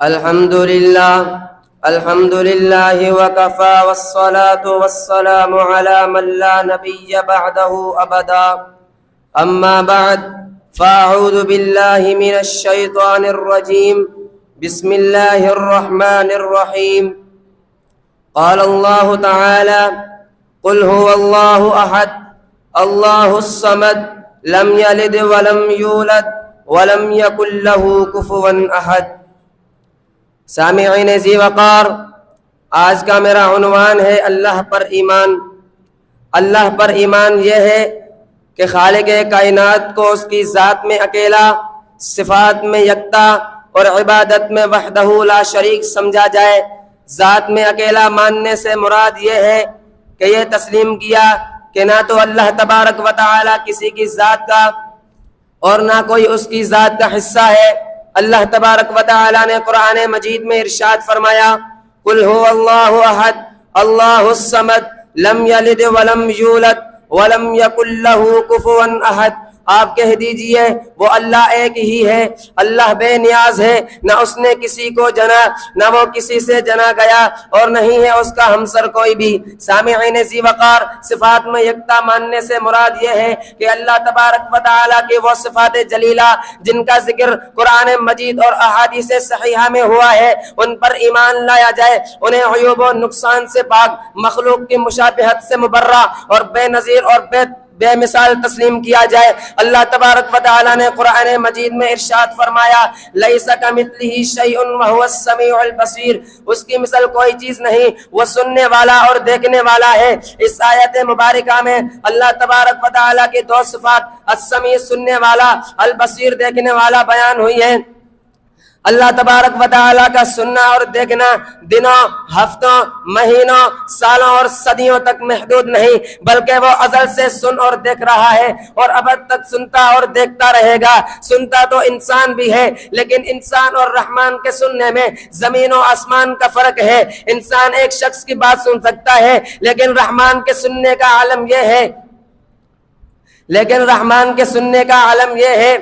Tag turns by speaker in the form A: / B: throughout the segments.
A: الحمد لله وكفى والصلاة والسلام على من لا نبي بعده أبدا أما بعد فأعوذ بالله من الشيطان الرجيم بسم الله الرحمن الرحيم قال الله تعالى قل هو الله أحد الله الصمد لم يلد ولم يولد ولم يكن له كفوا أحد۔ سامعین ذی وقار، آج کا میرا عنوان ہے اللہ پر ایمان۔ اللہ پر ایمان یہ ہے کہ خالق کائنات کو اس کی ذات میں اکیلا، صفات میں یکتا اور عبادت میں وحدہ لا شریک سمجھا جائے۔ ذات میں اکیلا ماننے سے مراد یہ ہے کہ یہ تسلیم کیا کہ نہ تو اللہ تبارک و تعالی کسی کی ذات کا اور نہ کوئی اس کی ذات کا حصہ ہے۔ اللہ تبارک و تعالی نے قرآن مجید میں ارشاد فرمایا قل هو اللہ احد اللہ الصمد لم یلد ولم یولد ولم یکن له کفوا احد۔ آپ کہہ دیجئے وہ اللہ ایک ہی ہے، اللہ بے نیاز ہے، نہ اس نے کسی کو جنا نہ وہ کسی سے جنا گیا اور نہیں ہے اس کا ہمسر کوئی بھی۔ سامعین ذی وقار، صفات میں یکتا ماننے سے مراد یہ ہے کہ اللہ تبارک و تعالیٰ کی وہ صفات جلیلہ جن کا ذکر قرآن مجید اور احادیث صحیحہ میں ہوا ہے ان پر ایمان لایا جائے، انہیں عیوب و نقصان سے پاک، مخلوق کی مشابہت سے مبرہ اور بے نظیر اور بے مثال تسلیم کیا جائے۔ اللہ تبارک و تعالی نے قرآن مجید میں ارشاد فرمایا لیس کمثلہ شیء وہو السمیع البصیر، اس کی مثل کوئی چیز نہیں، وہ سننے والا اور دیکھنے والا ہے۔ اس آیت مبارکہ میں اللہ تبارک و تعالی کی دو صفات السمیع سننے والا، البصیر دیکھنے والا بیان ہوئی ہے۔ اللہ تبارک و تعالیٰ کا سننا اور دیکھنا دنوں، ہفتوں، مہینوں، سالوں اور صدیوں تک محدود نہیں، بلکہ وہ ازل سے سن اور دیکھ رہا ہے اور ابد تک سنتا اور دیکھتا رہے گا۔ سنتا تو انسان بھی ہے، لیکن انسان اور رحمان کے سننے میں زمین و آسمان کا فرق ہے۔ انسان ایک شخص کی بات سن سکتا ہے، لیکن رحمان کے سننے کا عالم یہ ہے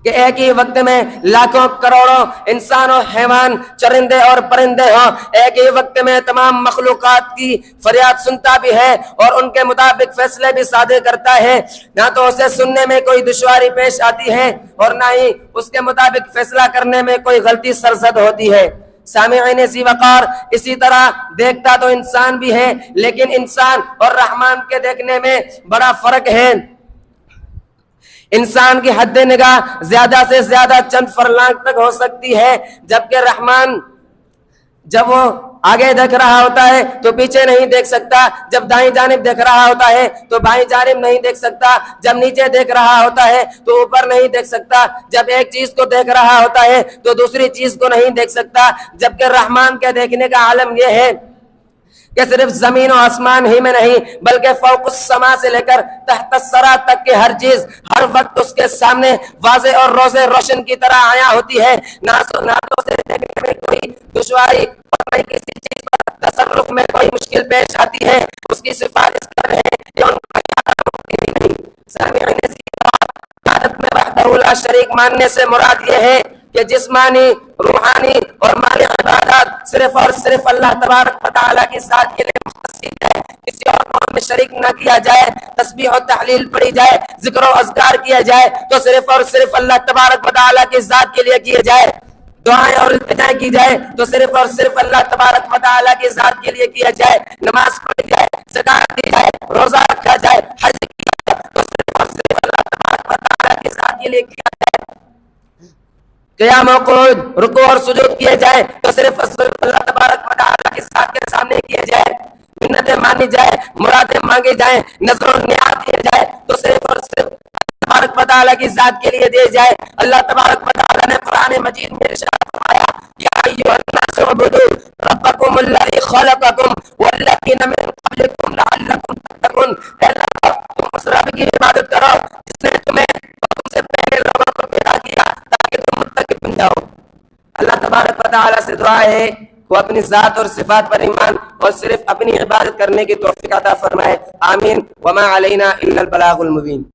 A: کہ ایک ہی وقت میں لاکھوں کروڑوں انسان و حیوان، چرندے اور پرندے ہوں، ایک ہی وقت میں تمام مخلوقات کی فریاد سنتا بھی ہے اور ان کے مطابق فیصلے بھی صادر کرتا ہے۔ نہ تو اسے سننے میں کوئی دشواری پیش آتی ہے اور نہ ہی اس کے مطابق فیصلہ کرنے میں کوئی غلطی سرزد ہوتی ہے۔ سامعین ذی وقار، اسی طرح دیکھتا تو انسان بھی ہے، لیکن انسان اور رحمان کے دیکھنے میں بڑا فرق ہے۔ انسان کی حد نگاہ زیادہ سے زیادہ چند فرلانگ تک ہو سکتی ہے، جبکہ رحمان جب وہ آگے دیکھ رہا ہوتا ہے تو پیچھے نہیں دیکھ سکتا، جب دائیں جانب دیکھ رہا ہوتا ہے تو بائیں جانب نہیں دیکھ سکتا، جب نیچے دیکھ رہا ہوتا ہے تو اوپر نہیں دیکھ سکتا، جب ایک چیز کو دیکھ رہا ہوتا ہے تو دوسری چیز کو نہیں دیکھ سکتا۔ جبکہ رحمان کے دیکھنے کا عالم یہ ہے کہ صرف زمین و آسمان ہی میں نہیں، بلکہ فوق السما سے لے کر تحت الثری تک کی ہر چیز ہر وقت اس کے سامنے واضح اور روزے روشن کی طرح آیا ہوتی ہے۔ نہ تو اسے دیکھنے میں کوئی دشواری اور نہ کسی چیز پر تصرف میں کوئی مشکل پیش آتی ہے۔ اس کی سفارش کر رہے ہیں ان کا نہیں۔ سامعین عبادت میں وحدہ لا شریک ماننے سے مراد یہ ہے کہ جسمانی، روحانی اور مالی عبادات صرف اور صرف اللہ تبارک و تعالیٰ کی ذات کے لیے مختص کی جائے، کسی اور کام میں شریک نہ کیا جائے۔ تسبیح و تحلیل پڑھی جائے، ذکر و اذکار کیا جائے تو صرف اور صرف اللہ تبارک و تعالیٰ کی ذات کے لیے کیے جائے۔ دعائیں اور التجائیں کی جائے تو صرف اور صرف اللہ تبارک و تعالیٰ کی ذات کے لیے کیا جائے۔ نماز پڑھی جائے، زکات دی جائے، روزہ رکھا جائے، حج کیا جائے تو صرف اور صرف اللہ تبارک و تعالیٰ کی ذات کے لیے کیا جائے۔ قیام و قعود، رکوع اور سجود کیے جائے تو صرف اللہ تبارک و تعالیٰ کی ذات کے سامنے کیے جائے۔ منتیں مانی جائے، مرادیں مانگی جائیں، نذر و نیاز کیے جائے تو صرف اور صرف اللہ تبارک و تعالیٰ کی ذات کے لیے دیے جائے۔ اللہ تبارک و تعالیٰ نے قرآن مجید میں ارشاد فرمایا یا ایھا الناس اعبدوا ربکم الذی خلقکم والذین من قبلکم لعلکم تتقون۔ اے اللہ، تم اس رب کی عبادت کرو جس نے تمہیں اور تم سے پہلے لوگوں کو پیدا کیا تاکہ تم متقی بن جاؤ۔ اللہ تبارک و تعالیٰ سے دعا ہے وہ اپنی ذات اور صفات پر ایمان اور صرف اپنی عبادت کرنے کی توفیق عطا فرمائے۔ آمین۔ وما علینا الا البلاغ المبین۔